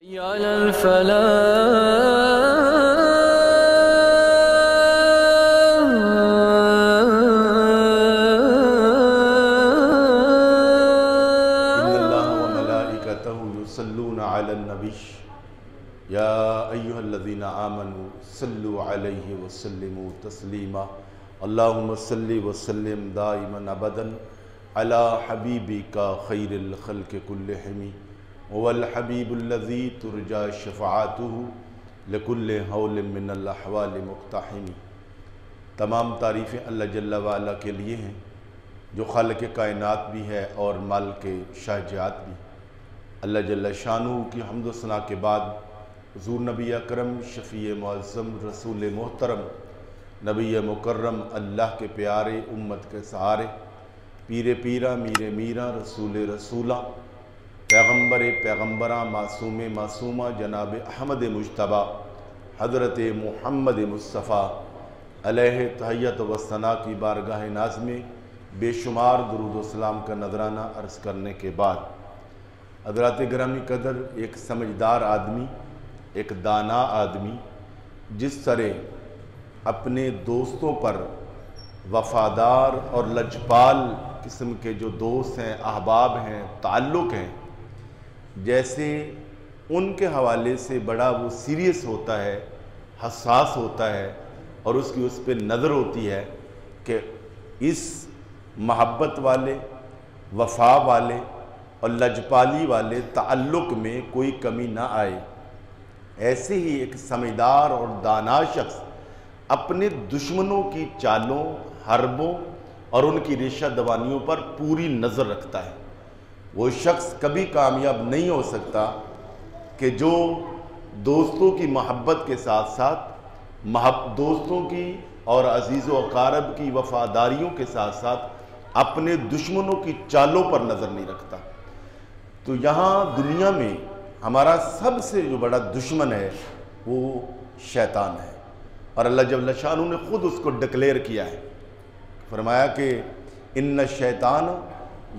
على الفلاح إن الله وملائكته يصلون على النبي يا أيها الذين آمنوا صلوا عليه وسلموا تسليما اللهم صل وسلم دائما أبدا على حبيبك خير الخلق كلهم هو الحبيب الذي ترجى شفاعته لكل حول من الاحوال مقتحم۔ تمام تعریفیں اللہ جل وعلا کے لیے ہیں جو خالق کائنات بھی ہے اور مالک شہجات بھی۔ اللہ جل شانہ کی حمد و ثنا کے بعد حضور نبی اکرم شفیع معظم رسول محترم نبی مکرم اللہ کے پیارے امت کے سہارے پیر پیرا میر میرا رسول رسولہ پیغمبر پیغمبراں معصوم معصومہ جناب احمد مجتبیٰ حضرت محمد مصطفیٰ علیہ تحیت و ثنا کی بارگاہ ناز میں بے شمار درود و سلام کا نذرانہ عرض کرنے کے بعد حضرات گرامی قدر، ایک سمجھدار آدمی، ایک دانا آدمی جس طرح اپنے دوستوں پر وفادار اور لجپال قسم کے جو دوست ہیں، احباب ہیں، تعلق ہیں، جیسے ان کے حوالے سے بڑا وہ سیریس ہوتا ہے، حساس ہوتا ہے اور اس کی اس پہ نظر ہوتی ہے کہ اس محبت والے، وفا والے اور لجپالی والے تعلق میں کوئی کمی نہ آئے، ایسے ہی ایک سمجھدار اور دانا شخص اپنے دشمنوں کی چالوں، حربوں اور ان کی ریشہ دوانیوں پر پوری نظر رکھتا ہے۔ وہ شخص کبھی کامیاب نہیں ہو سکتا کہ جو دوستوں کی محبت کے ساتھ ساتھ دوستوں کی اور عزیز و اقارب کی وفاداریوں کے ساتھ ساتھ اپنے دشمنوں کی چالوں پر نظر نہیں رکھتا۔ تو یہاں دنیا میں ہمارا سب سے جو بڑا دشمن ہے وہ شیطان ہے، اور اللہ جل شانہ نے خود اس کو ڈکلیئر کیا ہے، فرمایا کہ ان الشیطان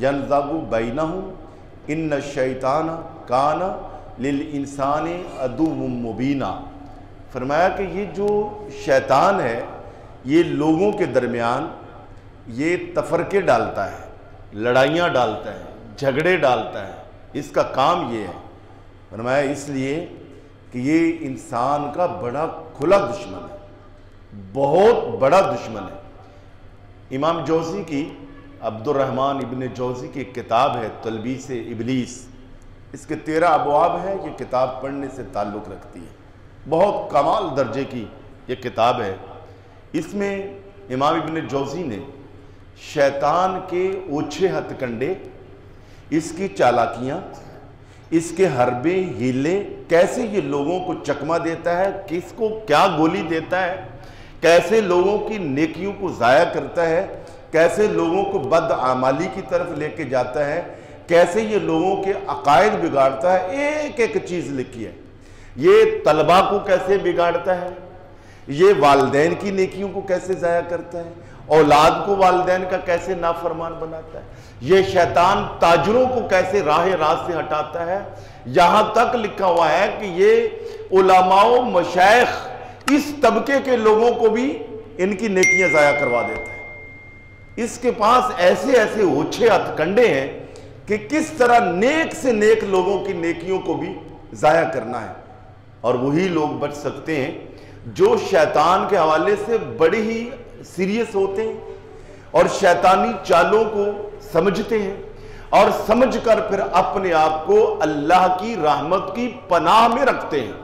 ینزغ بینہم ان الشیطان کان للانسان عدو مبینا۔ فرمایا کہ یہ جو شیطان ہے یہ لوگوں کے درمیان یہ تفرقے ڈالتا ہے، لڑائیاں ڈالتا ہے، جھگڑے ڈالتا ہے، اس کا کام یہ ہے۔ فرمایا اس لیے کہ یہ انسان کا بڑا کھلا دشمن ہے، بہت بڑا دشمن ہے۔ امام جوزی کی، عبد الرحمن ابن جوزی کی ایک کتاب ہے تلبیس ابلیس، اس کے 13 ابواب ہیں، یہ کتاب پڑھنے سے تعلق رکھتی ہے، بہت کمال درجے کی یہ کتاب ہے۔ اس میں امام ابن جوزی نے شیطان کے اوچھے ہتھ کنڈے، اس کی چالاکیاں، اس کے حربے ہیلے، کیسے یہ لوگوں کو چکمہ دیتا ہے، کس کو کیا گولی دیتا ہے، کیسے لوگوں کی نیکیوں کو ضائع کرتا ہے، کیسے لوگوں کو بدعمالی کی طرف لے کے جاتا ہے، کیسے یہ لوگوں کے عقائد بگاڑتا ہے، ایک ایک چیز لکھی ہے۔ یہ طلبہ کو کیسے بگاڑتا ہے، یہ والدین کی نیکیوں کو کیسے ضائع کرتا ہے، اولاد کو والدین کا کیسے نافرمان بناتا ہے، یہ شیطان تاجروں کو کیسے راہ راست سے ہٹاتا ہے، یہاں تک لکھا ہوا ہے کہ یہ علماء و مشائخ اس طبقے کے لوگوں کو بھی ان کی نیکیاں ضائع کروا دیتا ہے۔ اس کے پاس ایسے ایسے اوچھے ہتھ کنڈے ہیں کہ کس طرح نیک سے نیک لوگوں کی نیکیوں کو بھی ضائع کرنا ہے، اور وہی لوگ بچ سکتے ہیں جو شیطان کے حوالے سے بڑے ہی سیریس ہوتے ہیں اور شیطانی چالوں کو سمجھتے ہیں، اور سمجھ کر پھر اپنے آپ کو اللہ کی رحمت کی پناہ میں رکھتے ہیں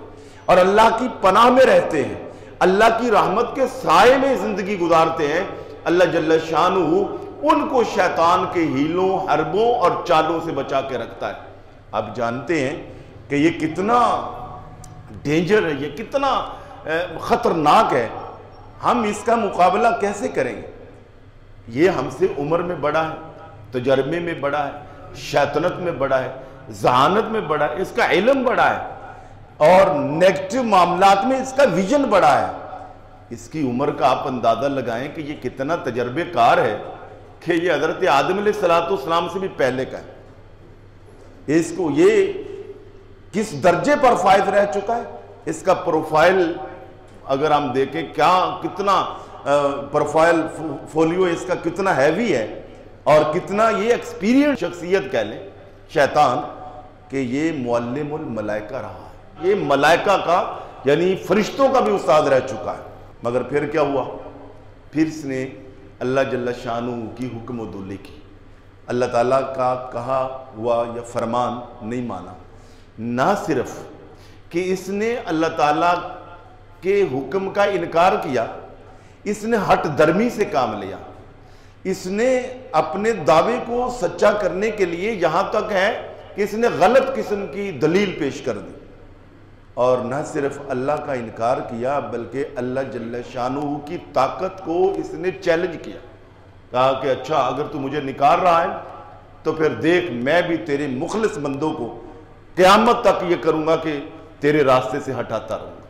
اور اللہ کی پناہ میں رہتے ہیں، اللہ کی رحمت کے سائے میں زندگی گزارتے ہیں۔ اللہ جل شانہ ان کو شیطان کے ہیلوں، حربوں اور چالوں سے بچا کے رکھتا ہے۔ آپ جانتے ہیں کہ یہ کتنا ڈینجر ہے، یہ کتنا خطرناک ہے، ہم اس کا مقابلہ کیسے کریں گے؟ یہ ہم سے عمر میں بڑا ہے، تجربے میں بڑا ہے، شیطنت میں بڑا ہے، ذہانت میں بڑا ہے، اس کا علم بڑا ہے، اور نیگٹیو معاملات میں اس کا ویژن بڑا ہے۔ اس کی عمر کا آپ اندازہ لگائیں کہ یہ کتنا تجربے کار ہے کہ یہ حضرت آدم علیہ السلام سے بھی پہلے کا ہے۔ اس کو یہ کس درجے پر فائز رہ چکا ہے. اس کا پروفائل اگر ہم دیکھیں کتنا پروفائل فولیو اس کا کتنا ہیوی ہے، اور کتنا یہ ایکسپیرینس شخصیت کہہ لیں شیطان، کہ یہ معلم الملائکہ رہا ہے. یہ ملائکہ کا یعنی فرشتوں کا بھی استاد رہ چکا ہے. مگر پھر کیا ہوا؟ پھر اس نے اللہ جل شانہ کی حکم و دولی کی، اللہ تعالیٰ کا کہا ہوا یا فرمان نہیں مانا. نہ صرف کہ اس نے اللہ تعالیٰ کے حکم کا انکار کیا، اس نے ہٹ درمی سے کام لیا. اس نے اپنے دعوے کو سچا کرنے کے لیے یہاں تک ہے کہ اس نے غلط قسم کی دلیل پیش کر دی. اور نہ صرف اللہ کا انکار کیا بلکہ اللہ جل شانہ کی طاقت کو اس نے چیلنج کیا. کہا کہ اچھا اگر تو مجھے نکار رہا ہے تو پھر دیکھ میں بھی تیرے مخلص بندوں کو قیامت تک یہ کروں گا کہ تیرے راستے سے ہٹاتا رہوں گا،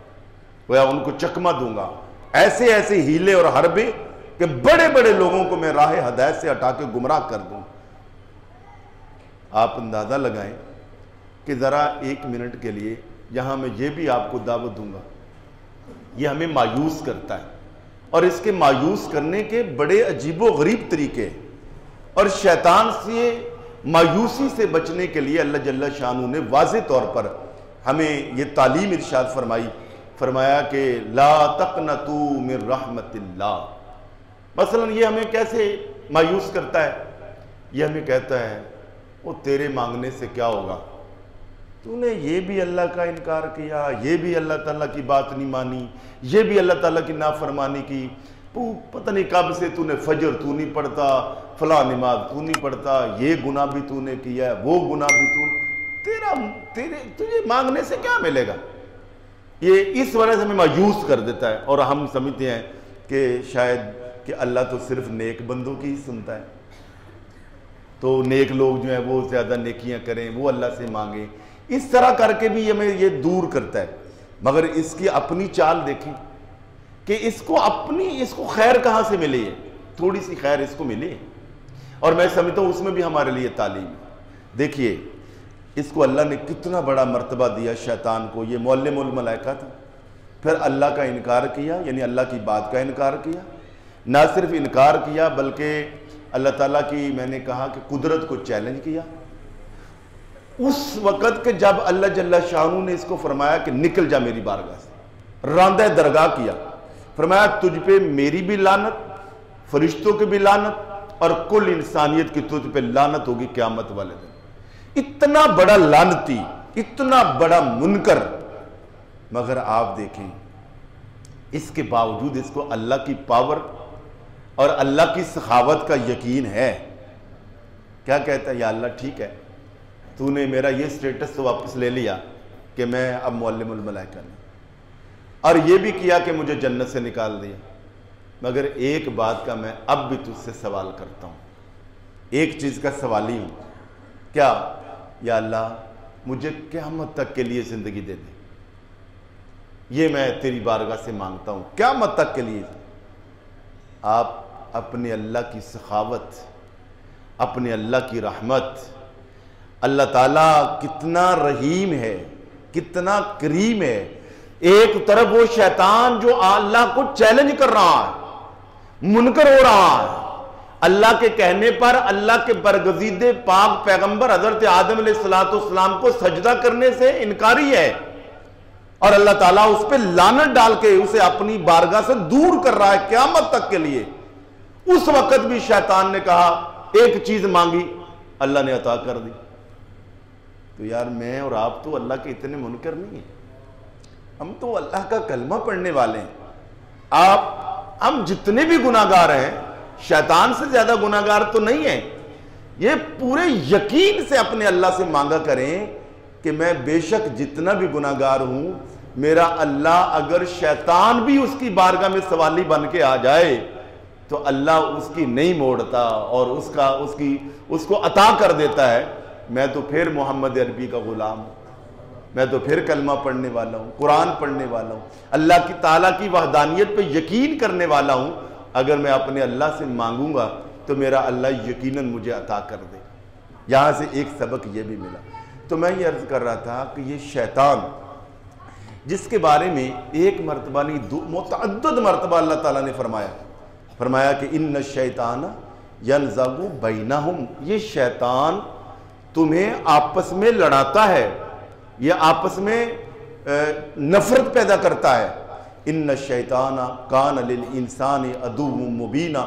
گویا ان کو چکمہ دوں گا. ایسے ایسے ہیلے اور حربے کہ بڑے بڑے لوگوں کو میں راہ ہدایت سے ہٹا کے گمراہ کر دوں. آپ اندازہ لگائیں کہ ذرا 1 منٹ کے لیے یہاں میں یہ بھی آپ کو دعوت دوں گا. یہ ہمیں مایوس کرتا ہے، اور اس کے مایوس کرنے کے بڑے عجیب و غریب طریقے، اور شیطان سے مایوسی سے بچنے کے لیے اللہ جل شانہ نے واضح طور پر ہمیں یہ تعلیم ارشاد فرمایا کہ لا تقنطوا من رحمت اللہ. مثلا یہ ہمیں کیسے مایوس کرتا ہے؟ یہ ہمیں کہتا ہے وہ تیرے مانگنے سے کیا ہوگا، تو نے یہ بھی اللہ کا انکار کیا، یہ بھی اللہ تعالیٰ کی بات نہیں مانی، یہ بھی اللہ تعالیٰ کی نافرمانی کی، پتہ نہیں کب سے تو نے فجر تو نہیں پڑھتا، فلاں نماز تو نہیں پڑھتا، یہ گناہ بھی تو نے کیا ہے، وہ گناہ بھی تجھے مانگنے سے کیا ملے گا. یہ اس وجہ سے ہمیں مایوس کر دیتا ہے، اور ہم سمجھتے ہیں کہ شاید کہ اللہ تو صرف نیک بندوں کی ہی سنتا ہے، تو نیک لوگ جو ہیں وہ زیادہ نیکیاں کریں، وہ اللہ سے مانگیں. اس طرح کر کے بھی ہمیں یہ دور کرتا ہے. مگر اس کی اپنی چال دیکھیں کہ اس کو خیر کہاں سے ملے ہے. تھوڑی سی خیر اس کو ملے، اور میں سمجھتا ہوں اس میں بھی ہمارے لیے تعلیم ہے. دیکھیے اس کو اللہ نے کتنا بڑا مرتبہ دیا شیطان کو. یہ معلم الملائکہ تھا، پھر اللہ کا انکار کیا، یعنی اللہ کی بات کا انکار کیا. نہ صرف انکار کیا بلکہ اللہ تعالیٰ کی میں نے کہا کہ قدرت کو چیلنج کیا. اس وقت کہ جب اللہ جل شانہ نے اس کو فرمایا کہ نکل جا میری بارگاہ سے، راندہ درگاہ کیا، فرمایا تجھ پہ میری بھی لعنت، فرشتوں کی بھی لعنت، اور کل انسانیت کی تجھ پہ لعنت ہوگی قیامت والے دن. اتنا بڑا لعنتی، اتنا بڑا منکر، مگر آپ دیکھیں اس کے باوجود اس کو اللہ کی پاور اور اللہ کی سخاوت کا یقین ہے. کیا کہتا ہے؟ یا اللہ ٹھیک ہے، تو نے میرا یہ سٹیٹس تو واپس لے لیا کہ میں اب معلم الملائکہ نہیں، اور یہ بھی کیا کہ مجھے جنت سے نکال دیا. مگر ایک بات کا میں اب بھی تجھ سے سوال کرتا ہوں، ایک چیز کا سوالی ہوں. کیا؟ یا اللہ مجھے قیامت تک کے لیے زندگی دے دے. یہ میں تیری بارگاہ سے مانگتا ہوں قیامت تک کے لیے. آپ اپنے اللہ کی سخاوت، اپنے اللہ کی رحمت، اللہ تعالیٰ کتنا رحیم ہے، کتنا کریم ہے. ایک طرف وہ شیطان جو اللہ کو چیلنج کر رہا ہے، منکر ہو رہا ہے، اللہ کے کہنے پر اللہ کے برگزیدے پاک پیغمبر حضرت آدم علیہ السلام کو سجدہ کرنے سے انکاری ہے، اور اللہ تعالیٰ اس پہ لعنت ڈال کے اسے اپنی بارگاہ سے دور کر رہا ہے قیامت تک کے لیے. اس وقت بھی شیطان نے کہا ایک چیز مانگی، اللہ نے عطا کر دی. تو یار میں اور آپ تو اللہ کے اتنے منکر نہیں ہیں، ہم تو اللہ کا کلمہ پڑھنے والے ہیں. ہم جتنے بھی گناہگار ہیں شیطان سے زیادہ گناہگار تو نہیں ہیں. یہ پورے یقین سے اپنے اللہ سے مانگا کریں کہ میں بے شک جتنا بھی گناہگار ہوں، میرا اللہ اگر شیطان بھی اس کی بارگاہ میں سوالی بن کے آ جائے تو اللہ اس کی نہیں موڑتا اور اس کو عطا کر دیتا ہے. میں تو پھر محمد عربی کا غلام ہوں، میں تو پھر کلمہ پڑھنے والا ہوں، قرآن پڑھنے والا ہوں، اللہ کی تعالیٰ کی وحدانیت پہ یقین کرنے والا ہوں. اگر میں اپنے اللہ سے مانگوں گا تو میرا اللہ یقیناً مجھے عطا کر دے. یہاں سے ایک سبق یہ بھی ملا تو میں یہ عرض کر رہا تھا کہ یہ شیطان جس کے بارے میں ایک مرتبہ نہیں متعدد مرتبہ اللہ تعالیٰ نے فرمایا کہ ان الشیطان ینزغ بینہم، یہ شیطان تمہیں آپس میں لڑاتا ہے، یہ آپس میں نفرت پیدا کرتا ہے۔ ان الشیطان کان للانسان عدو مبینا،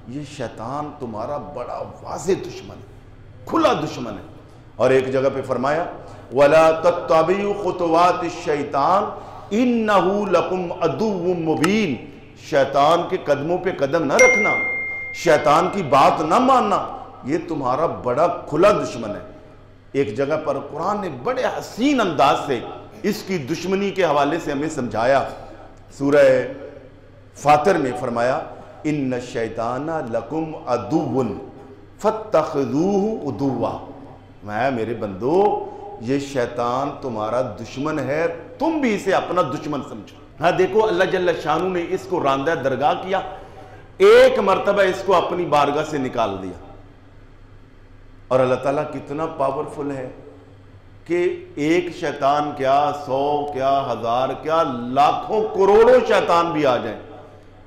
یہ شیطان تمہارا بڑا واضح دشمن ہے، کھلا دشمن ہے۔ اور ایک جگہ پہ فرمایا وَلَا تَتَّبِعُوا خُطُوَاتِ الشَّيْطَانِ إِنَّهُ لَكُمْ عَدُوٌّ مُبِينٌ، شیطان کے قدموں پہ قدم نہ رکھنا، شیطان کی بات نہ ماننا، یہ تمہارا بڑا کھلا دشمن ہے۔ ایک جگہ پر قرآن نے بڑے حسین انداز سے اس کی دشمنی کے حوالے سے ہمیں سمجھایا۔ سورہ فاطر میں فرمایا إِنَّ الشَّيْطَانَ لَكُمْ عَدُوٌّ فَاتَّخِذُوهُ عَدُوًّا، میں میرے بندو یہ شیطان تمہارا دشمن ہے، تم بھی اسے اپنا دشمن سمجھو۔ ہاں دیکھو اللہ جل شانہ نے اس کو راندہ درگاہ کیا، ایک مرتبہ اس کو اپنی بارگاہ سے نکال دیا۔ اور اللہ تعالیٰ کتنا پاورفل ہے کہ ایک شیطان کیا 100 کیا 1000 کیا لاکھوں کروڑوں شیطان بھی آ جائیں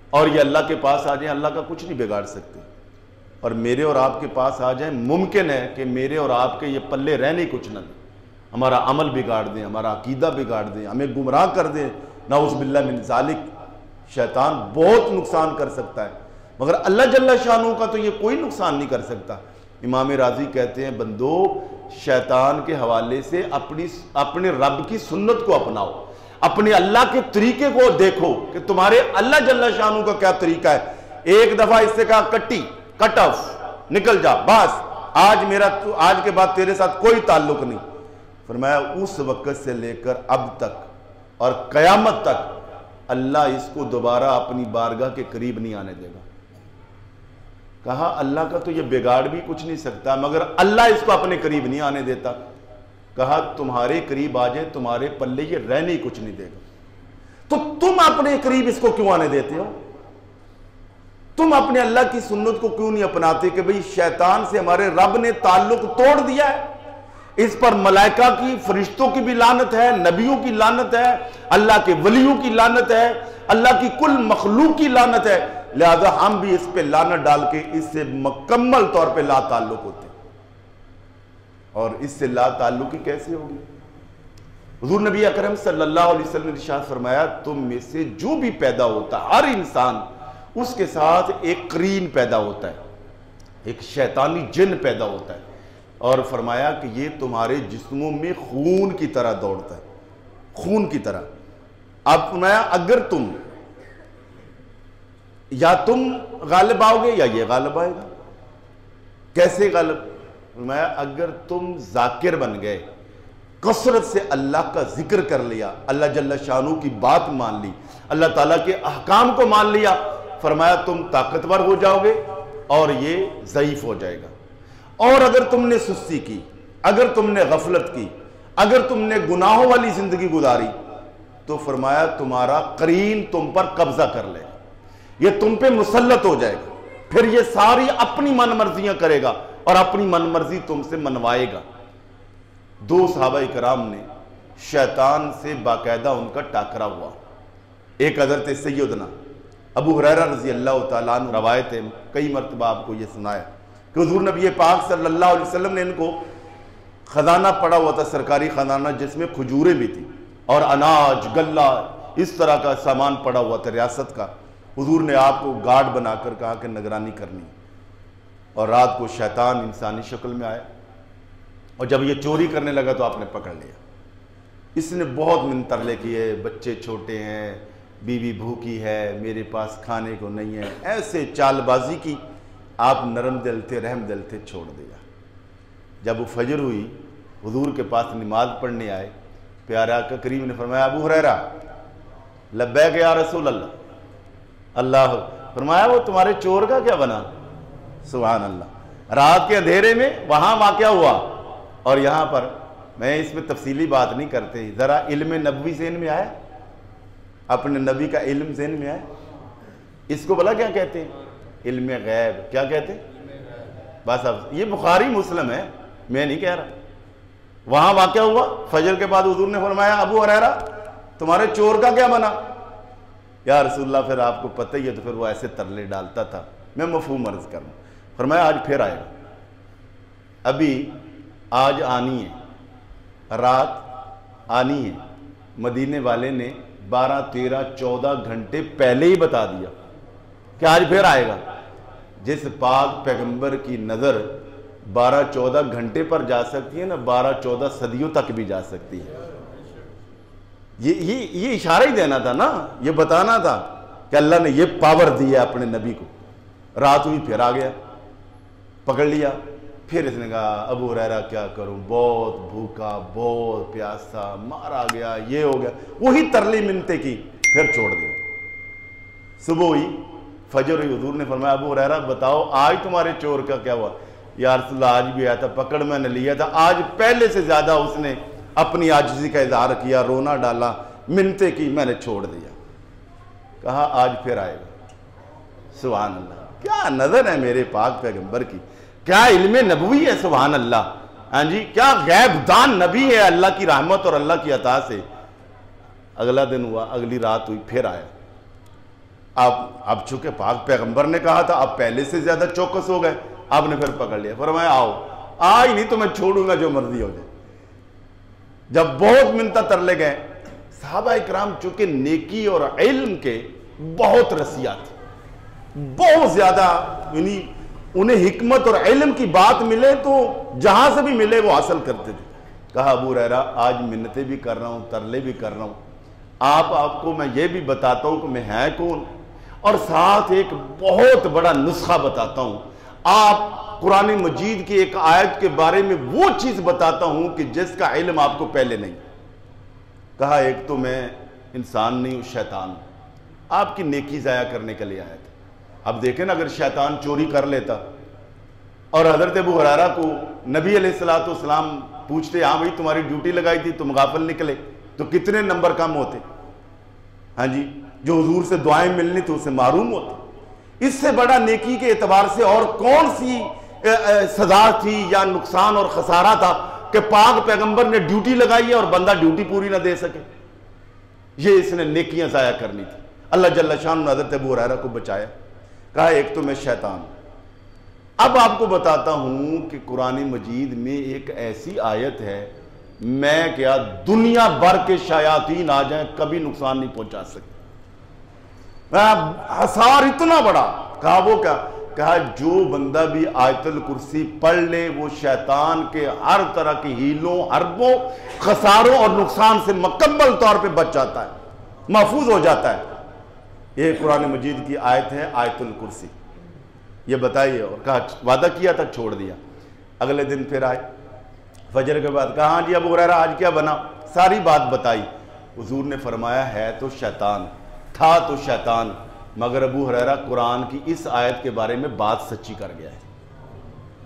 اور یہ اللہ کے پاس آ جائیں، اللہ کا کچھ نہیں بگاڑ سکتے۔ اور میرے اور آپ کے پاس آ جائیں، ممکن ہے کہ میرے اور آپ کے یہ پلے رہنے کچھ نہ دیں، ہمارا عمل بگاڑ دیں، ہمارا عقیدہ بگاڑ دیں، ہمیں گمراہ کر دیں، نعوذ باللہ من ذالک۔ شیطان بہت نقصان کر سکتا ہے مگر اللہ جل شانہ کا تو یہ کوئی نقصان نہیں کر سکتا۔ امام راضی کہتے ہیں بندو شیطان کے حوالے سے اپنے رب کی سنت کو اپناؤ، اپنے اللہ کے طریقے کو دیکھو کہ تمہارے اللہ جل شانہ کا کیا طریقہ ہے۔ ایک دفعہ اس سے کہا کٹ آف، نکل جا، بس آج کے بعد تیرے ساتھ کوئی تعلق نہیں۔ فرمایا اس وقت سے لے کر اب تک اور قیامت تک اللہ اس کو دوبارہ اپنی بارگاہ کے قریب نہیں آنے دے گا۔ کہا اللہ کا تو یہ بگاڑ بھی کچھ نہیں سکتا مگر اللہ اس کو اپنے قریب نہیں آنے دیتا۔ کہا تمہارے قریب آ جائے تمہارے پلے یہ رہنے ہی کچھ نہیں دے گا، تو تم اپنے قریب اس کو کیوں آنے دیتے ہو؟ تم اپنے اللہ کی سنت کو کیوں نہیں اپناتے کہ بھئی شیطان سے ہمارے رب نے تعلق توڑ دیا ہے، اس پر ملائکہ کی فرشتوں کی بھی لعنت ہے، نبیوں کی لعنت ہے، اللہ کے ولیوں کی لعنت ہے، اللہ کی کل مخلوق کی لعنت ہے، لہذا ہم بھی اس پہ لعنت ڈال کے اس سے مکمل طور پہ لا تعلق ہوتے ہیں۔ اور اس سے لا تعلقی کیسے ہوگی؟ حضور نبی اکرم صلی اللہ علیہ وسلم نے ارشاد فرمایا تم میں سے جو بھی پیدا ہوتا ہے ہر انسان اس کے ساتھ ایک قرین پیدا ہوتا ہے، ایک شیطانی جن پیدا ہوتا ہے، اور فرمایا کہ یہ تمہارے جسموں میں خون کی طرح دوڑتا ہے، خون کی طرح۔ اب فرمایا اگر یا تم غالب آؤ گے یا یہ غالب آئے گا۔ کیسے غالب؟ فرمایا اگر تم ذاکر بن گئے، کثرت سے اللہ کا ذکر کر لیا، اللہ جل شانہ کی بات مان لی، اللہ تعالیٰ کے احکام کو مان لیا، فرمایا تم طاقتور ہو جاؤ گے اور یہ ضعیف ہو جائے گا۔ اور اگر تم نے سستی کی، اگر تم نے غفلت کی، اگر تم نے گناہوں والی زندگی گزاری تو فرمایا تمہارا قرین تم پر قبضہ کر لے، یہ تم پہ مسلط ہو جائے گا، پھر یہ ساری اپنی من مرضیاں کرے گا اور اپنی من مرضی تم سے منوائے گا۔ دو صحابہ کرام نے شیطان سے باقاعدہ ان کا ٹاکرا ہوا۔ ایک حضرت سیدنا ابو ہریرہ رضی اللہ تعالیٰ عنہ روایت ہے، کئی مرتبہ آپ کو یہ سنایا کہ حضور نبی پاک صلی اللہ علیہ وسلم نے ان کو خزانہ پڑا ہوا تھا، سرکاری خزانہ جس میں کھجوریں بھی تھی اور اناج غلہ اس طرح کا سامان پڑا ہوا تھا ریاست کا۔ حضور نے آپ کو گارڈ بنا کر کہا کہ نگرانی کرنی، اور رات کو شیطان انسانی شکل میں آیا اور جب یہ چوری کرنے لگا تو آپ نے پکڑ لیا۔ اس نے بہت منترلے کیے، بچے چھوٹے ہیں، بیوی بھوکی ہے، میرے پاس کھانے کو نہیں ہے، ایسے چال بازی کی، آپ نرم دل تھے، رحم دل تھے، چھوڑ دیا۔ جب وہ فجر ہوئی حضور کے پاس نماز پڑھنے آئے، پیارے آقا کریم نے فرمایا ابو ہریرہ لبیک یا رسول اللہ، اللہ فرمایا وہ تمہارے چور کا کیا بنا؟ سبحان اللہ۔ رات کے اندھیرے میں وہاں واقعہ ہوا، اور یہاں پر میں اس میں تفصیلی بات نہیں کرتے، ذرا علم نبوی ذہن میں آیا، اپنے نبی کا علم ذہن میں آیا، اس کو بلا کیا کہتے ہیں؟ علم غیب۔ کیا کہتے ہیں؟ بس اب یہ بخاری مسلم ہے، میں نہیں کہہ رہا، وہاں واقعہ ہوا فجر کے بعد حضور نے فرمایا ابو ہریرہ تمہارے چور کا کیا بنا؟ یا رسول اللہ پھر آپ کو پتہ ہی ہے، تو پھر وہ ایسے ترلے ڈالتا تھا، میں مفہوم عرض کروں. فرمایا آج پھر آئے گا، ابھی آج آنی ہے، رات آنی ہے. مدینے والے نے 12 13 14 گھنٹے پہلے ہی بتا دیا کہ آج پھر آئے گا. جس پاک پیغمبر کی نظر 12 14 گھنٹے پر جا سکتی ہے نا، 12 14 صدیوں تک بھی جا سکتی ہے. یہ اشارہ ہی دینا تھا نا، یہ بتانا تھا کہ اللہ نے یہ پاور دی ہے اپنے نبی کو. رات ہوئی پھر آ گیا، پکڑ لیا. پھر اس نے کہا ابو ہریرہ کیا کروں، بہت بھوکا، بہت پیاسا، مارا گیا، یہ ہو گیا. وہی ترلی منتیں کی، پھر چھوڑ دیا. صبح ہوئی، فجر ہوئی، حضور نے فرمایا ابو ہریرہ بتاؤ آج تمہارے چور کا کیا ہوا؟ یا رسول اللہ آج بھی آیا تھا، پکڑ میں نے لیا تھا، آج پہلے سے زیادہ اس نے اپنی عاجزی کا اظہار کیا، رونا ڈالا، منتیں کی، میں نے چھوڑ دیا. کہا آج پھر آئے گا. سبحان اللہ، کیا نظر ہے میرے پاک پیغمبر کی، کیا علم نبوی ہے. سبحان اللہ. ہاں جی، کیا غیب دان نبی ہے اللہ کی رحمت اور اللہ کی عطا سے. اگلا دن ہوا، اگلی رات ہوئی، پھر آیا. اب چونکہ پاک پیغمبر نے کہا تھا، اب پہلے سے زیادہ چوکس ہو گئے. آپ نے پھر پکڑ لیا، فرمایا آؤ، آج نہیں تو میں چھوڑوں گا، جو مرضی ہو جائے. جب بہت منتیں ترلے گئے، صحابہ اکرام چونکہ نیکی اور علم کے بہت رسیات تھے، بہت زیادہ، یعنی انہیں حکمت اور علم کی بات ملے تو جہاں سے بھی ملے وہ حاصل کرتے تھے. کہا ابو ہریرہ آج منتیں بھی کر رہا ہوں، ترلے بھی کر رہا ہوں، آپ کو میں یہ بھی بتاتا ہوں کہ میں ہے کون، اور ساتھ ایک بہت بڑا نسخہ بتاتا ہوں. آپ قرآن مجید کی ایک آیت کے بارے میں وہ چیز بتاتا ہوں کہ جس کا علم آپ کو پہلے نہیں. کہا ایک تو میں انسان نہیں ہوں، شیطان. آپ کی نیکی ضائع کرنے کے لیے آیا تھا. اب دیکھیں نا، اگر شیطان چوری کر لیتا اور حضرت ابو ہریرہ کو نبی علیہ السلام پوچھتے ہاں بھائی تمہاری ڈیوٹی لگائی تھی، تم غافل نکلے، تو کتنے نمبر کم ہوتے. ہاں جی، جو حضور سے دعائیں ملنی تو اسے معروم ہوتے. اس سے بڑا نیکی کے اعتبار سے اور کون سی سزا تھی یا نقصان اور خسارہ تھا کہ پاک پیغمبر نے ڈیوٹی لگائی ہے اور بندہ ڈیوٹی پوری نہ دے سکے. یہ اس نے نیکیاں ضائع کرنی تھی. اللہ جل شان نے حضرت ابو ہریرہ کو بچایا. کہا ایک تو میں شیطان. اب آپ کو بتاتا ہوں کہ قرآن مجید میں ایک ایسی آیت ہے، میں کیا دنیا بھر کے شیاطین آ جائیں کبھی نقصان نہیں پہنچا سکتے. حصار اتنا بڑا. کہا وہ کیا؟ کہا جو بندہ بھی آیت الکرسی پڑھ لے وہ شیطان کے ہر طرح کی ہیلوں، حربوں، خساروں اور نقصان سے مکمل طور پہ بچ جاتا ہے، محفوظ ہو جاتا ہے. یہ قرآن مجید کی آیت ہے، آیت الکرسی. یہ بتائیے. اور کہا وعدہ کیا تھا، چھوڑ دیا. اگلے دن پھر آئے فجر کے بعد. کہا ہاں جی ابو ہریرہ آج کیا بنا؟ ساری بات بتائی. حضور نے فرمایا ہے تو شیطان تھا، تو شیطان، مگر ابو ہریرہ قرآن کی اس آیت کے بارے میں بات سچی کر گیا ہے.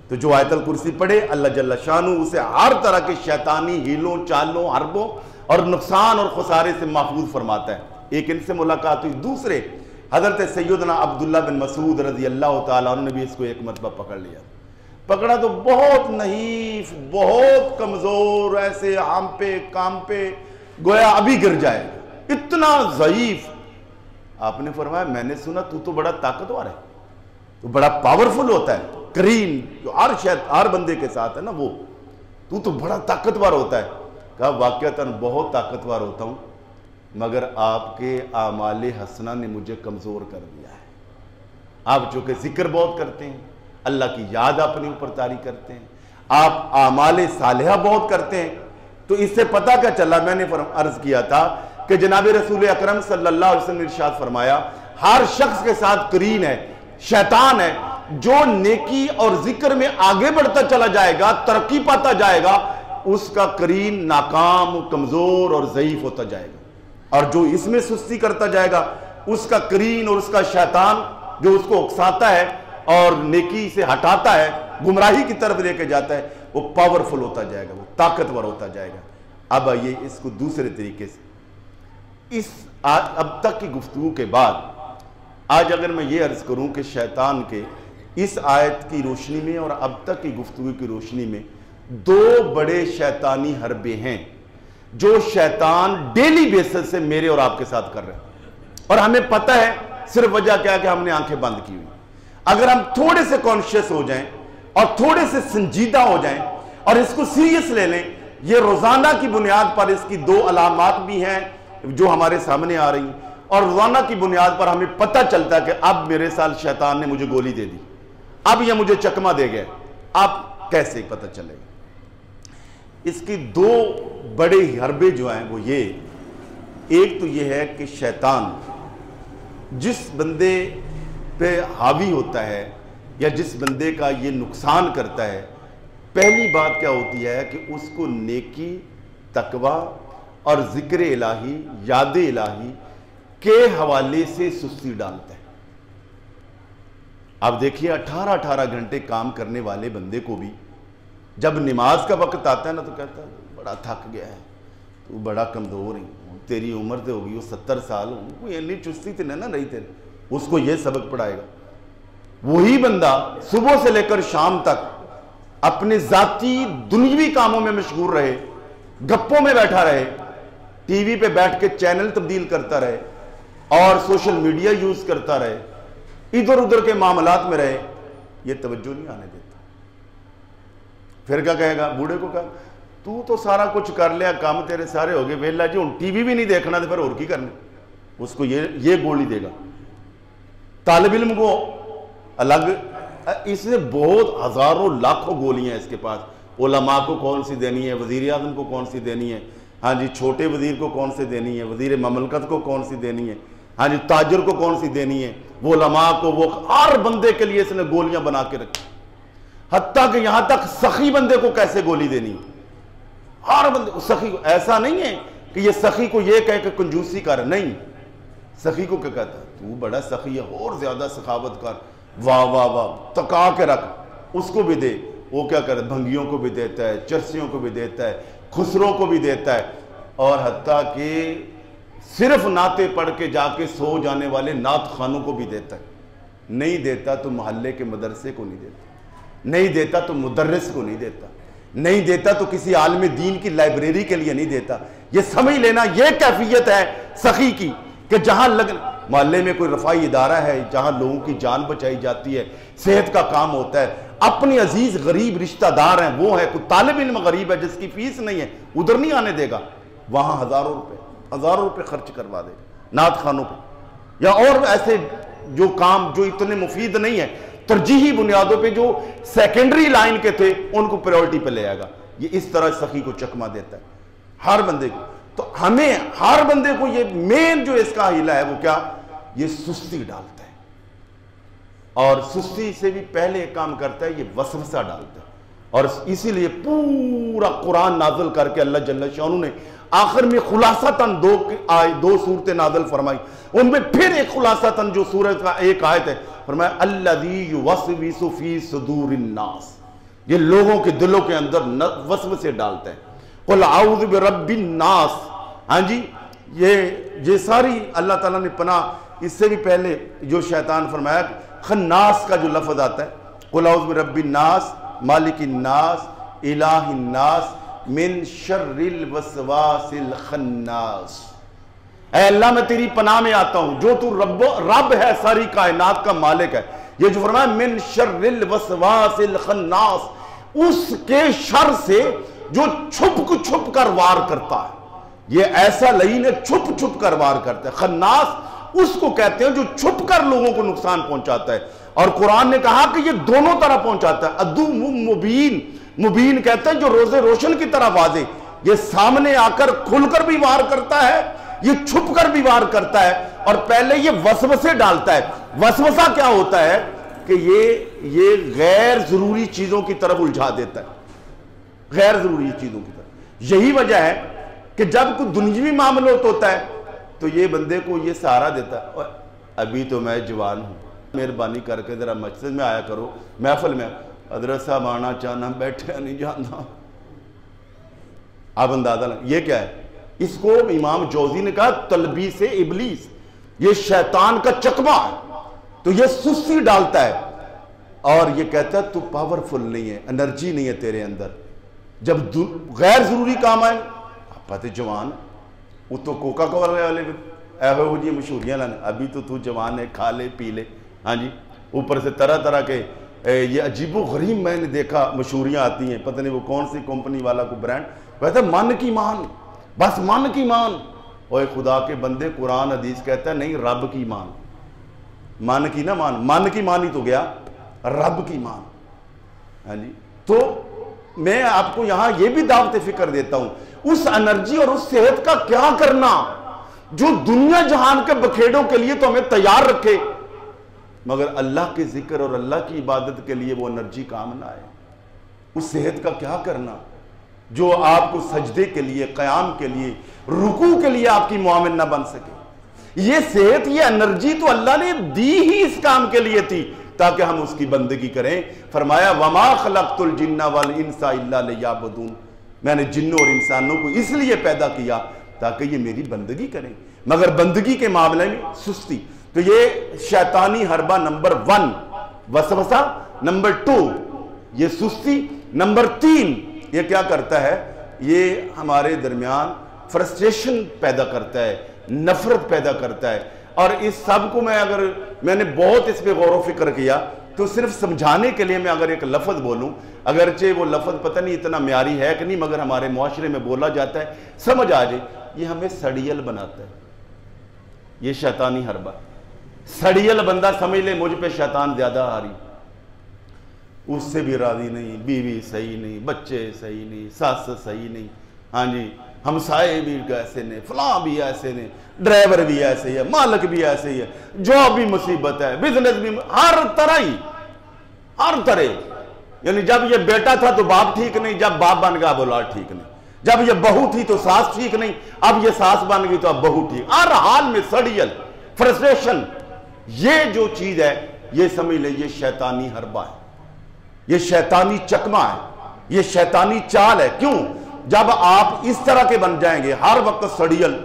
تو جو آیت الکرسی پڑھے اللہ جل شانہ اسے ہر طرح کے شیطانی ہیلوں، چالوں، حربوں اور نقصان اور خسارے سے محفوظ فرماتا ہے. ایک ان سے ملاقات ہوئی. دوسرے حضرت سیدنا عبداللہ بن مسعود رضی اللہ تعالیٰ عنہ نے بھی اس کو ایک مرتبہ پکڑ لیا. پکڑا تو بہت نحیف، بہت کمزور، ایسے ہم پہ کام پہ گویا ابھی گر جائے، اتنا ضعیف. آپ نے فرمایا میں نے سنا تو بڑا طاقتور ہے، تو بڑا پاورفل ہوتا ہے، کریم جو ہر بندے کے ساتھ ہے نا، وہ تو بڑا طاقتور ہوتا ہے. کہا واقعتاً بہت طاقتور ہوتا ہوں، مگر آپ کے اعمال حسنہ نے مجھے کمزور کر دیا ہے. آپ چونکہ ذکر بہت کرتے ہیں، اللہ کی یاد اپنے اوپر طاری کرتے ہیں، آپ اعمال صالحہ بہت کرتے ہیں. تو اس سے پتہ کیا چلا؟ میں نے عرض کیا تھا کہ جناب رسول اکرم صلی اللہ علیہ وسلم نے ارشاد فرمایا ہر شخص کے ساتھ قرین ہے، شیطان ہے. جو نیکی اور ذکر میں آگے بڑھتا چلا جائے گا، ترقی پاتا جائے گا، اس کا قرین ناکام، کمزور اور ضعیف ہوتا جائے گا. اور جو اس میں سستی کرتا جائے گا، اس کا قرین اور اس کا شیطان جو اس کو اکساتا ہے اور نیکی سے ہٹاتا ہے، گمراہی کی طرف لے کے جاتا ہے، وہ پاورفل ہوتا جائے گا، وہ طاقتور ہوتا جائے گا. اب آئیے اس کو دوسرے طریقے سے، اب تک کی گفتگو کے بعد آج اگر میں یہ عرض کروں کہ شیطان کے اس آیت کی روشنی میں اور اب تک کی گفتگو کی روشنی میں دو بڑے شیطانی حربے ہیں جو شیطان ڈیلی بیسس سے میرے اور آپ کے ساتھ کر رہے ہیں، اور ہمیں پتہ ہے صرف وجہ کیا ہے کہ ہم نے آنکھیں بند کی ہوئی۔ اگر ہم تھوڑے سے کانشیس ہو جائیں اور تھوڑے سے سنجیدہ ہو جائیں اور اس کو سیریس لے لیں، یہ روزانہ کی بنیاد پر اس کی دو علامات بھی ہیں جو ہمارے سامنے آ رہی ہیں، اور روزانہ کی بنیاد پر ہمیں پتہ چلتا ہے کہ اب میرے ساتھ شیطان نے مجھے گولی دے دی، اب یہ مجھے چکمہ دے گئے، اب کیسے پتہ چلے گا؟ اس کی دو بڑے حربے جو ہیں وہ یہ، ایک تو یہ ہے کہ شیطان جس بندے پہ حاوی ہوتا ہے یا جس بندے کا یہ نقصان کرتا ہے، پہلی بات کیا ہوتی ہے کہ اس کو نیکی، تقوی اور ذکر الہی، یاد الہی کے حوالے سے سستی ڈالتا ہے۔ اب دیکھیے 18 گھنٹے کام کرنے والے بندے کو بھی جب نماز کا وقت آتا ہے نا تو کہتا ہے بڑا تھک گیا ہے، تو بڑا کمزور ہے، تیری عمر تو ہوگی وہ 70 سال ہوں، کوئی اتنی چستی تو نہ رہی تیرے، اس کو یہ سبق پڑھائے گا۔ وہی بندہ صبح سے لے کر شام تک اپنے ذاتی دنیوی کاموں میں مشغول رہے، گپوں میں بیٹھا رہے، ٹی وی پہ بیٹھ کے چینل تبدیل کرتا رہے اور سوشل میڈیا یوز کرتا رہے، ادھر ادھر کے معاملات میں رہے، یہ توجہ نہیں آنے دیتا۔ پھر کیا کہے گا؟ بوڑھے کو کہا تو سارا کچھ کر لیا، کام تیرے سارے ہو گئے، ویلا جی ہوں ٹی وی بھی نہیں دیکھنا تو پھر اور کی کرنے، اس کو یہ گولی دے گا۔ طالب علم کو الگ، اس نے بہت ہزاروں لاکھوں گولیاں اس کے پاس، علماء کو کون سی دینی ہے، وزیر اعظم کو کون سی دینی ہے، ہاں جی چھوٹے وزیر کو کون سی دینی ہے، وزیر مملکت کو کون سی دینی ہے، ہاں جی تاجر کو کون سی دینی ہے، وہ علماء کو، وہ ہر بندے کے لیے اس نے گولیاں بنا کے رکھی، حتیٰ کہ یہاں تک سخی بندے کو کیسے گولی دینی، ہر بندے سخی کو۔ ایسا نہیں ہے کہ یہ سخی کو یہ کہے کہ کنجوسی کر، نہیں، سخی کو کیا کہتا ہے تو بڑا سخی ہے اور زیادہ سخاوت کر، واہ واہ واہ تکا کے رکھ، اس کو بھی دے۔ وہ کیا کرے؟ بھنگیوں کو بھی دیتا ہے، چرسیوں کو بھی دیتا ہے، خسروں کو بھی دیتا ہے، اور حتیٰ کہ صرف نعتیں پڑھ کے جا کے سو جانے والے نعت خانوں کو بھی دیتا ہے۔ نہیں دیتا تو محلے کے مدرسے کو نہیں دیتا، نہیں دیتا تو مدرس کو نہیں دیتا، نہیں دیتا تو کسی عالم دین کی لائبریری کے لیے نہیں دیتا۔ یہ سمجھ لینا یہ کیفیت ہے سخی کی کہ جہاں محلے میں کوئی رفائی ادارہ ہے، جہاں لوگوں کی جان بچائی جاتی ہے، صحت کا کام ہوتا ہے، اپنی عزیز غریب رشتہ دار ہیں، وہ ہے کوئی طالب علم غریب ہے جس کی فیس نہیں ہے، ادھر نہیں آنے دے گا، وہاں ہزاروں روپے خرچ کروا دے گا نعت خانوں پہ، یا اور ایسے جو کام جو اتنے مفید نہیں ہے، ترجیحی بنیادوں پہ جو سیکنڈری لائن کے تھے ان کو پریورٹی پہ لے آئے گا۔ یہ اس طرح سخی کو چکمہ دیتا ہے ہر بندے کو۔ تو ہمیں ہر بندے کو یہ مین جو اس کا حیلہ ہے وہ کیا؟ یہ سستی ڈالتا ہے، اور سستی سے بھی پہلے ایک کام کرتا ہے، یہ وسوسہ ڈالتا ہے، اور اسی لیے پورا قرآن نازل کر کے اللہ جل شانہ نے آخر میں خلاصتاً دو صورتیں نازل فرمائی، ان میں پھر ایک خلاصتاً جو سورت کا ایک آیت ہے، فرمایا الذی یوسوس فی صدور الناس، یہ لوگوں کے دلوں کے اندر وسوسے ڈالتا ہے۔ قل اعوذ برب الناس، ہاں جی یہ ساری اللہ تعالیٰ نے پناہ۔ اس سے بھی پہلے جو شیطان فرمایا خناس کا جو لفظ آتا ہے، قل اعوذ برب الناس مالک الناس الہ الناس من شر الوسواس الخناس، اے اللہ میں تیری پناہ میں آتا ہوں جو تو رب ہے، ساری کائنات کا مالک ہے۔ یہ جو فرمایا من شر الوسواس الخناس، اس کے شر سے جو چھپ کر وار کرتا ہے، یہ ایسا لعین ہے چھپ کر وار کرتا ہے۔ خناس اس کو کہتے ہیں جو چھپ کر لوگوں کو نقصان پہنچاتا ہے، اور قرآن نے کہا کہ یہ دونوں طرح پہنچاتا ہے۔ عدو مبین، مبین کہتے ہیں جو روز روشن کی طرح واضح، یہ سامنے آ کر کھل کر بھی وار کرتا ہے، یہ چھپ کر بھی وار کرتا ہے، اور پہلے یہ وسوسے ڈالتا ہے۔ وسوسہ کیا ہوتا ہے کہ یہ غیر ضروری چیزوں کی طرف الجھا دیتا ہے، غیر ضروری چیزوں کی طرف۔ یہی وجہ ہے کہ جب کوئی دنیوی معاملات ہوتا ہے تو یہ بندے کو یہ سہارا دیتا ہے، ابھی تو میں جوان ہوں، مہربانی کر کے ذرا مسجد میں آیا کرو، محفل میں حضرت صاحب آنا چاہنا، بیٹھے نہیں جانا۔ آپ اندازہ لیں یہ کیا ہے؟ اس کو امام جوزی نے کہا تلبیس ابلیس، یہ شیطان کا چکمہ ہے، تو یہ سستی ڈالتا ہے اور یہ کہتا ہے تو پاورفل نہیں ہے، انرجی نہیں ہے تیرے اندر، جب غیر ضروری کام آئے آپ پتہ جوان وہ تو کوکا کولا والے ایوے جی مشہوریاں لانے ابھی تو جوان ہے کھا لے پی لے ہاں جی اوپر سے طرح طرح کے یہ عجیب و غریب میں نے دیکھا مشہوریاں آتی ہیں پتہ نہیں وہ کون سی کمپنی والا کو برانڈ کہتا ہے من کی مان بس من کی مان اوے خدا کے بندے قرآن حدیث کہتا ہے نہیں رب کی مان من کی نہ مان من کی مان ہی تو گیا رب کی مان ہاں جی تو میں آپ کو یہاں یہ بھی دعوت فکر دیتا ہوں اس انرجی اور اس صحت کا کیا کرنا جو دنیا جہان کے بکھیڑوں کے لیے تو ہمیں تیار رکھے مگر اللہ کے ذکر اور اللہ کی عبادت کے لیے وہ انرجی کام نہ آئے اس صحت کا کیا کرنا جو آپ کو سجدے کے لیے قیام کے لیے رکوع کے لیے آپ کی معاون نہ بن سکے یہ صحت یہ انرجی تو اللہ نے دی ہی اس کام کے لیے تھی تاکہ ہم اس کی بندگی کریں فرمایا وَمَا خَلَقْتُ الْجِنَّ وَالْإِنسَ إِلَّا لِيَعْبُدُونَ میں نے جنوں اور انسانوں کو اس لیے پیدا کیا تاکہ یہ میری بندگی کریں مگر بندگی کے معاملے میں سستی تو یہ شیطانی حربہ نمبر 1 وسوسہ نمبر 2 یہ سستی نمبر 3 یہ کیا کرتا ہے یہ ہمارے درمیان فرسٹریشن پیدا کرتا ہے نفرت پیدا کرتا ہے اور اس سب کو میں نے بہت اس پہ غور و فکر کیا تو صرف سمجھانے کے لیے میں اگر ایک لفظ بولوں اگرچہ وہ لفظ پتہ نہیں اتنا معیاری ہے کہ نہیں مگر ہمارے معاشرے میں بولا جاتا ہے سمجھ آ جائے یہ ہمیں سڑیل بناتا ہے یہ شیطانی حربہ سڑیل بندہ سمجھ لے مجھ پہ شیطان زیادہ آری اس سے بھی راضی نہیں بیوی صحیح نہیں بچے صحیح نہیں ساس صحیح نہیں ہاں جی ہمسائے بھی ایسے نے فلاں بھی ایسے نے ڈرائیور بھی ایسے ہی ہے مالک بھی ایسے ہی ہے جاب بھی مصیبت ہے بزنس بھی ہر طرح یعنی جب یہ بیٹا تھا تو باپ ٹھیک نہیں جب باپ بن گیا اب اولاد ٹھیک نہیں جب یہ بہو تھی تو ساس ٹھیک نہیں اب یہ ساس بن گئی تو اب بہو ٹھیک ہر حال میں سڑیل فرسٹریشن یہ جو چیز ہے یہ سمجھ لیں یہ شیطانی حربہ ہے یہ شیطانی چکمہ ہے یہ شیطانی چال ہے کیوں جب آپ اس طرح کے بن جائیں گے ہر وقت سڑیل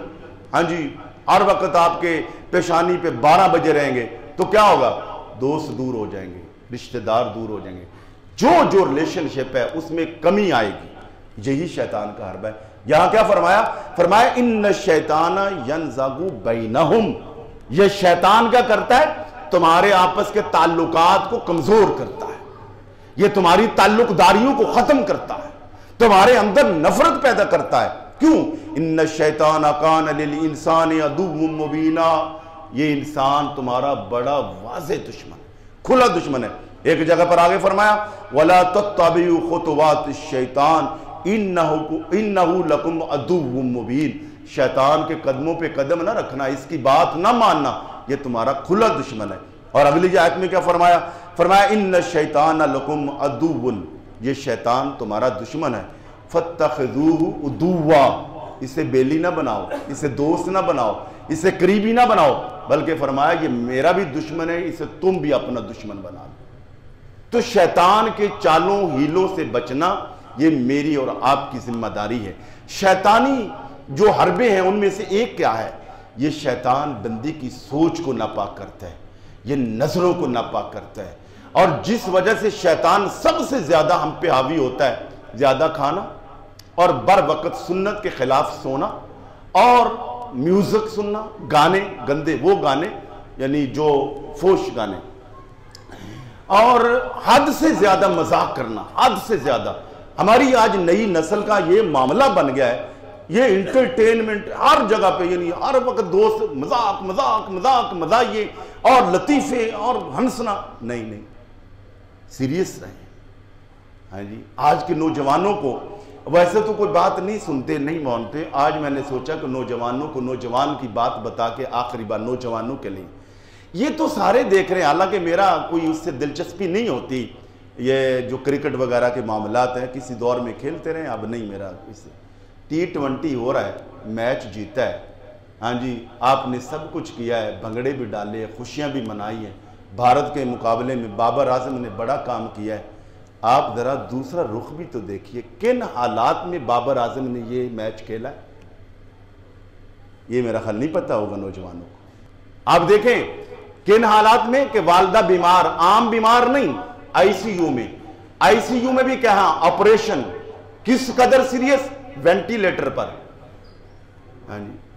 ہاں جی ہر وقت آپ کے پیشانی پہ 12 بجے رہیں گے تو کیا ہوگا دوست دور ہو جائیں گے رشتہ دار دور ہو جائیں گے جو ریلیشن شپ ہے اس میں کمی آئے گی یہی شیطان کا حربہ ہے یہاں کیا فرمایا ان الشیطان ینزغ بینہم یہ شیطان کیا کرتا ہے تمہارے آپس کے تعلقات کو کمزور کرتا ہے یہ تمہاری تعلق داریوں کو ختم کرتا ہے تمہارے اندر نفرت پیدا کرتا ہے کیوں ان الشیطان کان للانسان عدو مبینا یہ انسان تمہارا بڑا واضح دشمن کھلا دشمن ہے ایک جگہ پر آگے فرمایا ولا تتبعوا خطوات الشیطان انه لکم عدو مبین شیطان کے قدموں پہ قدم نہ رکھنا اس کی بات نہ ماننا یہ تمہارا کھلا دشمن ہے اور اگلی آیت میں کیا فرمایا ان الشیطان لکم عدو یہ شیطان تمہارا دشمن ہے فاتخذوہ عدوا اسے بیلی نہ بناؤ اسے دوست نہ بناؤ اسے قریبی نہ بناؤ بلکہ فرمایا یہ میرا بھی دشمن ہے اسے تم بھی اپنا دشمن بنا لو تو شیطان کے چالوں ہیلوں سے بچنا یہ میری اور آپ کی ذمہ داری ہے شیطانی جو حربے ہیں ان میں سے ایک کیا ہے یہ شیطان بندی کی سوچ کو ناپاک کرتا ہے یہ نظروں کو ناپاک کرتا ہے اور جس وجہ سے شیطان سب سے زیادہ ہم پہ حاوی ہوتا ہے زیادہ کھانا اور بر وقت سنت کے خلاف سونا اور میوزک سننا گانے گندے وہ گانے یعنی جو فوش گانے اور حد سے زیادہ مذاق کرنا حد سے زیادہ ہماری آج نئی نسل کا یہ معاملہ بن گیا ہے یہ انٹرٹینمنٹ ہر جگہ پہ یعنی ہر وقت دوست مذاق مذاق مذاق مزاحیے اور لطیفے اور ہنسنا نہیں سیریس رہیں ہاں جی آج کے نوجوانوں کو ویسے تو کوئی بات نہیں سنتے نہیں مانتے آج میں نے سوچا کہ نوجوانوں کو نوجوان کی بات بتا کے آخری بار نوجوانوں کے لیے یہ تو سارے دیکھ رہے ہیں حالانکہ میرا کوئی اس سے دلچسپی نہیں ہوتی یہ جو کرکٹ وغیرہ کے معاملات ہیں کسی دور میں کھیلتے رہے اب نہیں میرا اس سے T20 ہو رہا ہے میچ جیتا ہے ہاں جی آپ نے سب کچھ کیا ہے بھنگڑے بھی ڈالے خوشیاں بھی منائی ہیں بھارت کے مقابلے میں بابر اعظم نے بڑا کام کیا ہے آپ ذرا دوسرا رخ بھی تو دیکھیے کن حالات میں بابر اعظم نے یہ میچ کھیلا ہے یہ میرا خیال نہیں پتہ ہوگا نوجوانوں کو آپ دیکھیں کن حالات میں کہ والدہ بیمار عام بیمار نہیں آئی سی یو میں بھی کہاں آپریشن کس قدر سیریس؟ وینٹیلیٹر پر.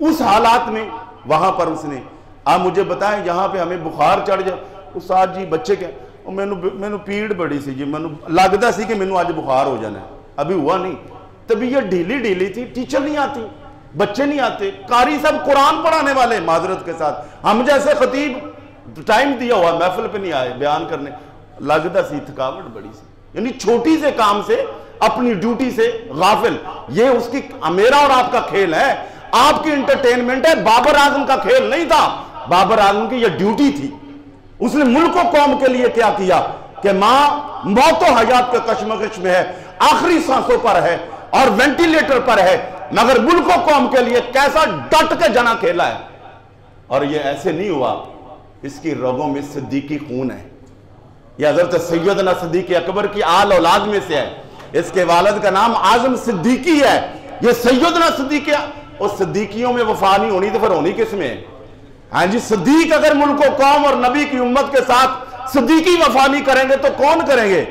اس حالات میں وہاں پر اس نے آپ مجھے بتائیں یہاں پہ ہمیں بخار چڑھ جائے, استاد جی بچے کیا مینو پیڑ بڑی سی جی, مینو لگتا سی کہ مینو آج بخار ہو جانا ہے, ابھی ہوا نہیں. طبیعت ڈھیلی تھی, ٹیچر نہیں آتی, بچے نہیں آتے, قاری سب قرآن پڑھانے والے معذرت کے ساتھ, ہم جیسے خطیب ٹائم دیا ہوا محفل پہ نہیں آئے بیان کرنے, لگتا سی تھکاوٹ بڑی سی. یعنی چھوٹی سے کام سے اپنی ڈیوٹی سے غافل. یہ اس کی میرا اور آپ کا کھیل ہے, آپ کی انٹرٹینمنٹ ہے. بابر اعظم کا کھیل نہیں تھا, بابر اعظم کی یہ ڈیوٹی تھی. اس نے ملک و قوم کے لیے کیا کیا کہ ماں موت و حیات کے کشمکش میں ہے, آخری سانسوں پر ہے اور وینٹیلیٹر پر ہے, مگر ملک و قوم کے لیے کیسا ڈٹ کے جنا کھیلا ہے. اور یہ ایسے نہیں ہوا, اس کی رگوں میں صدیقی خون ہے. یہ حضرت سیدنا صدیق اکبر کی آل اولاد میں سے ہے. اس کے والد کا نام اعظم صدیقی ہے. یہ سیدنا صدیق ہے. اور صدیقیوں میں وفا نہیں ہونی تو پھر ہونی کس میں؟ ہاں جی, صدیق اگر ملک و قوم اور نبی کی امت کے ساتھ صدیقی وفا نہیں کریں گے تو کون کریں گے؟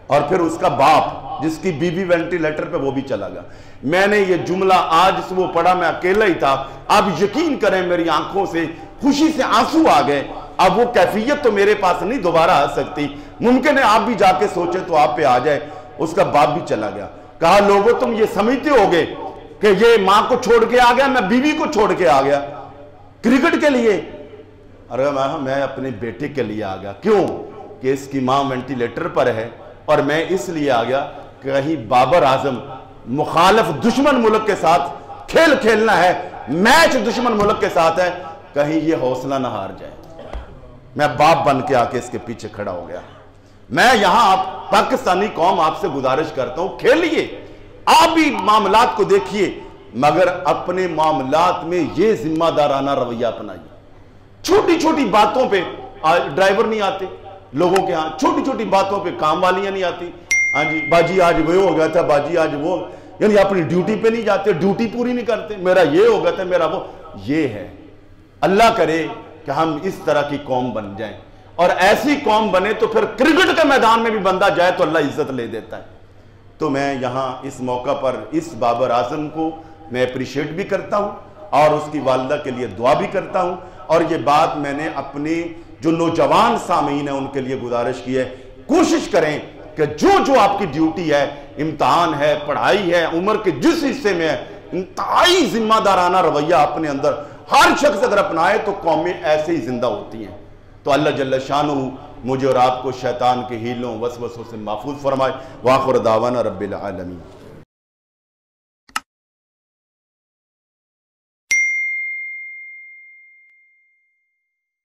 اور پھر اس کا باپ جس کی بیوی وینٹیلیٹر پہ, وہ بھی چلا گیا. میں نے یہ جملہ آج صبح پڑھا, میں اکیلا ہی تھا. آپ یقین کریں میری آنکھوں سے خوشی سے آنسو آ گئے. اب وہ کیفیت تو میرے پاس نہیں دوبارہ آ سکتی. ممکن ہے آپ بھی جا کے سوچیں تو آپ پہ آ جائے. اس کا باپ بھی چلا گیا. کہا لوگوں تم یہ سمجھتے ہوگے کہ یہ ماں کو چھوڑ کے آ گیا, میں بیوی کو چھوڑ کے آ گیا کرکٹ کے لیے. ارے میں اپنے بیٹے کے لیے آ گیا. کیوں؟ کہ اس کی ماں وینٹیلیٹر پر ہے, اور میں اس لیے آ گیا کہ کہیں بابر اعظم مخالف دشمن ملک کے ساتھ کھیل کھیلنا ہے, میچ دشمن ملک کے ساتھ ہے, کہیں یہ حوصلہ نہ ہار جائے. میں باپ بن کے آ کے اس کے پیچھے کھڑا ہو گیا. میں یہاں پاکستانی قوم آپ سے گزارش کرتا ہوں, کھیلیے, آپ بھی معاملات کو دیکھیے, مگر اپنے معاملات میں یہ ذمہ دارانہ رویہ اپنائیے. چھوٹی چھوٹی باتوں پہ ڈرائیور نہیں آتے لوگوں کے ہاں, چھوٹی چھوٹی باتوں پہ کام والیاں نہیں آتی. ہاں جی باجی آج وہ ہو گیا تھا, باجی آج وہ, یعنی اپنی ڈیوٹی پہ نہیں جاتے, ڈیوٹی پوری نہیں کرتے, میرا یہ ہو گیا تھا, میرا وہ. یہ ہے, اللہ کرے کہ ہم اس طرح کی قوم بن جائیں, اور ایسی قوم بنے تو پھر کرکٹ کے میدان میں بھی بندہ جائے تو اللہ عزت لے دیتا ہے. تو میں یہاں اس موقع پر اس بابر اعظم کو میں اپریشیٹ بھی کرتا ہوں, اور اس کی والدہ کے لیے دعا بھی کرتا ہوں. اور یہ بات میں نے اپنے جو نوجوان سامعین ہیں ان کے لیے گزارش کی ہے, کوشش کریں کہ جو آپ کی ڈیوٹی ہے, امتحان ہے, پڑھائی ہے, عمر کے جس حصے میں ہے, انتہائی ذمہ دارانہ رویہ اپنے اندر ہر شخص اگر اپنائے تو قومیں ایسے ہی زندہ ہوتی ہیں. تو اللہ جل شانہ مجھے اور آپ کو شیطان کے ہیلوں وسوسوں سے محفوظ فرمائے. وآخر دعوانا رب العالمین.